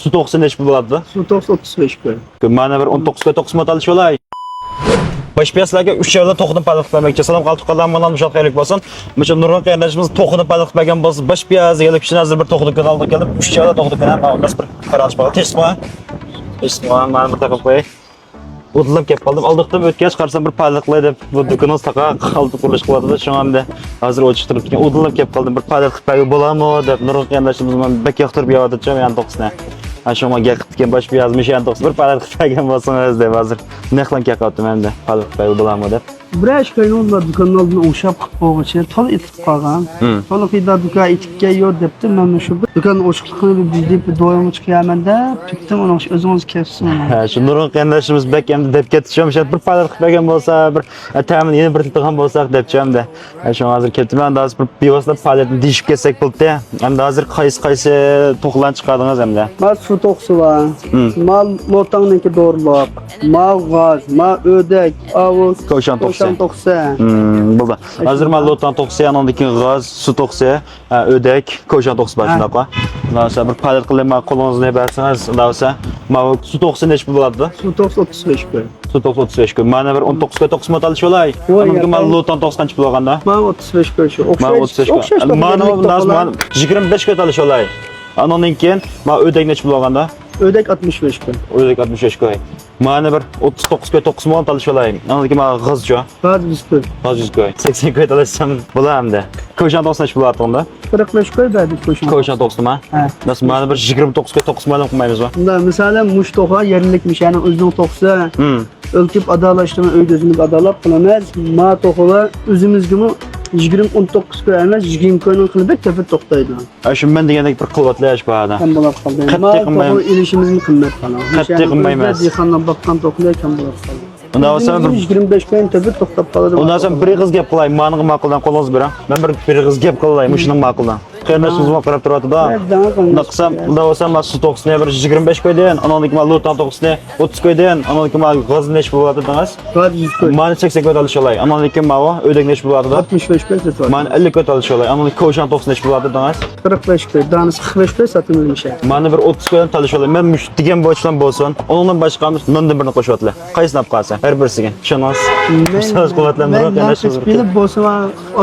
su to'qson nechi pul bo'ladi? Su 35 koy. Mana bir 19 model sholay. Baş piyaslarga 3 yilda to'qinib paydo qilmoqchi. Salom qaltiqlardan mana bu xayrlik bo'lsin. Mana Nurg'un qarindoshimiz to'qinib paydo qilgan bo'lsa, baş piyasga kishini hozir bir to'qinib oldi kelib, 3 yilda to'qinib ham biz bir qarorish bo'ldi. Tezma, mana bu taqib qo'y. O'tlab kelib qoldim. Aldiqdan o'tgach qarsam bir payliqlay deb bu do'konimiz taqa qalti qurilish qilyapti. Shu hamda hozir o'chirib turgan. O'tlab kelib qoldim. Bir payliq qilib bo'ladimi deb Nurg'un qarindoshimiz men bek yoqtirib yo'qotdim yani to'qisini. Aşama geldik baş bir yazmış yani to'qson bir payliq qilgan bo'lsangiz deb hozir nexlan kelyaptim endi. Payliq qilib bo'ladimi deb. Biraj koyunlar dükkanın aldığına oşap qo'ygacha tol etib qolgan. To'liqida dükkan etikka yo'q debdi. Men shu dükkan ochiqligini bir bizde doim chiqyaman deb tutdim, uni o'zingiz kessin. Ha, shu Nurg'un qarindoshimiz bek endi deb ketishim, o'sha bir payliq qilgan bo'lsa, bir ta'min yana bir tilgan bo'lsak debchamda. Shu hozir ketdim, endi hozir bir bevosita faoliyatni deyishib ketsak bo'ldi. Endi hozir qaysi to'qlan chiqardingiz endi? Mal su to'qsi var. Mal lotangniki doğrulab. Mal gaz, mal ödek, avuz, Koşan to'qson. Bo'ldi. Hozir men lotan to'qson, andaki gaz, su to'qson, ödek, ko'shan to'qson bor shunaqa. Nasa bir payliq qilaman, qo'lingizni bersangiz, nasa, men su to'qson nechi bo'ladi? Su 35 koy. Su 35 koy. Mana bir 19 model sholay. Menga men lotan to'qson qancha bo'lganda? Men 35 koy shu. Men 35 koy. Men 25 koy tali sholay. Anondan keyin men ödek nechi bo'lganda? Ödek 65 koy. Ödek 65 koy. Mana bir 39 koy 9 model tali sholay. Anondan keyin men g'izcha. Gaz 100 koy. Gaz 100 koy. 80 koy talasam bo'ladimi? Ko'shan to'qson nechi bo'ladi unda? 45 koy berdik ko'shan. Ko'shan to'qsonmi? Ha. Nasıl mana bir 29 koy 9 model qilmaymizmi? Bunda mesela muş toğa yerlikmiş yani özünün toqsa. Ölküp adalaştırma öydözünü adalap kılamaz. Ma toğular özümüz gibi 20-19 koy emas 20 koyun kılıbek tepe toqtaydı. Shu men degandek bir quvvatlash bor. Kam bo'lib qoldi. Ma to'g'ri ilishimizni qimmat falan. Qattiq qilmaymiz. Dehqonlar boqqan to'qlar kam bo'lib qoldi. Undan bo'lsa bir 25 koyun tepe to'xtab qoladi. Undan so'ng bir qiz gap qilay, meni ma'quldan qo'lingiz bering. Men bir qiz gap qilay, mushuning ma'quldan. Qarindoshimiz qarab turadi-da. Naqsam, undan bo'lsa men su to'qsonga bir 25 koydan, anondan keyin lotan to'qsonga 30 koydan, anondan keyin g'oz nechi bo'ladi demas? Gaz 100 koy. Meni 80 koy olish olay. Anondan keyin ma'vo o'dak nechi bo'ladi da? 65 koy satıyor. Men 50 koy olish olay. Anondan ko'shan to'qson nechi bo'ladi demas? 45 koy. Danısı 45 koy satılmış. Meni bir 30 koydan talish olay. Men mush degan bo'chlan bo'lsin. Undan boshqamiz nondan birini qo'shyaptilar. Qaysinab qolsa? Har birisiga. Ishonasiz. So'z quvvatlantirib qarindoshimiz. Bilib bo'lsa,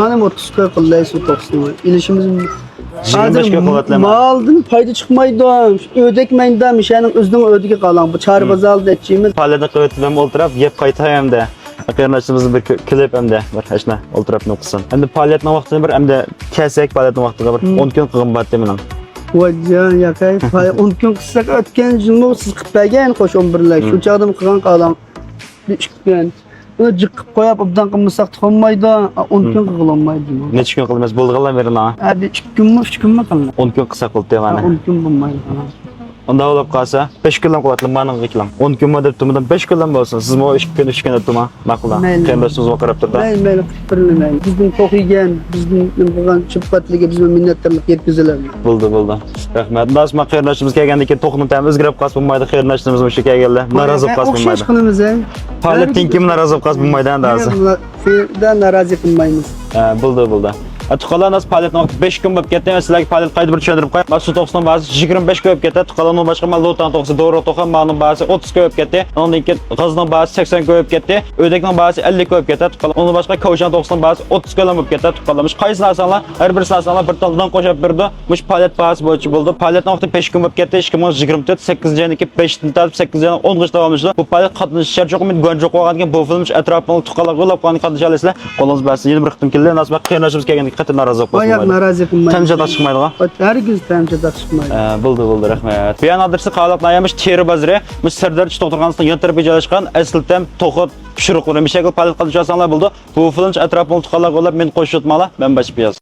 onim 30 koy qilay su to'qson. İlişimiz 25 koy quvvatlanma. Maldan payda chiqmaydi. Ödekmeyden mishaning o'zining o'diga qalan. Bu charbazal dechimiz. Palada qilib o'ltirib, yeb qaytayamda. Qarindoshimizni bir klip hamda bir hashna o'ltirib o'qisin. Endi faoliyatning vaqtini bir hamda kelsak, faoliyatning vaqtiga bir 10 kun qilganbatda men. Vajan yakay 10 kun qilsak o'tgan yilmi siz qilib bergan qo'shon birlar. Shu chaqdim qilgan qalam. Bir ish qilgan. Uni jiqib qo'yib obdan qilmasak tuxunmaydi, 10 kun qilolmaydi. Necha kun qilmas bo'lganlar berina. Abi 2 kunmi, 3 kunmi qildi. 10 kun qilsa qildi mana. 10 kun bo'lmaydi. Unda olib qolsa 5 kundan quvvatlan meni qilgan. 10 kun model tumadan 5 kundan bo'lsin. Siz mo 2 kun 3 kun tuma ma'quldan. Qarindoshimiz qarab turdi. Mayli qilmaydi. Bizning to'qigan, bizning bo'lgan chiqqatligi bizga minnatdorlik yetkaziladi. Bo'ldi. Rahmat. Dasma qarindoshimiz kelgandan keyin to'qni ham o'zgarib qolsa bo'lmaydi. Qarindoshimiz o'sha kelganlar norozi qolsa bo'lmaydi. O'xshash qilamiz. Faoliyatdan kim norozi qolsa bo'lmaydi endi hozir. Fe'ldan norozi qilmaymiz. Bo'ldi. Tuqalanas faoliyatni 5 kun bo'lib ketdi. Sizlarga faoliyat qayta bir tushuntirib qo'y. Mas su to'qson ba'zi 25 ko'p ketdi. Tuqalaning boshqa men lotan to'qson to'g'ri to'qson ma'lum ba'zi 30 ko'p ketdi. Ondan keyin g'izning ba'zi 80 ko'p ketdi. O'dakning ba'zi 50 ko'p ketdi. Tuqalaning boshqa ko'shan to'qson ba'zi 30 ko'lam bo'lib ketdi. Tuqalamış qaysi narsalar har bir narsalar bir taldan qo'shib berdi. Mush faoliyat ba'zi bo'yicha bo'ldi. Faoliyatning vaqti 5 kun bo'lib ketdi. 2024 8 janiki 5 tartib 8 jan 10 g'ish davomida. Bu faoliyat qatnashchilar yo'qmi? Go'njo qo'ygan bu film atrofini tuqalab qo'llab qolgan qatnashchilar. Qo'lingiz ba'zi yeni bir xitim keldi. Nasib qarindoshimiz kelganda qattiq norozi bo'ldi. Narazi qilmaydi. Tamjada chiqmaydi-ku. Hargiz tamjada chiqmaydi. Bo'ldi, rahmat. Bu yana adresi Qalaq Nayamish Teri bazari, Mus Sardar Chitoqtirg'aniston yon tarafga joylashgan Aslitam to'qot pishiriqlar. Mishakil palit qilib bo'ldi. Bu film atrofini tuqalab qo'llab men qo'shib o'tmoqlar. Men bosh piyaz.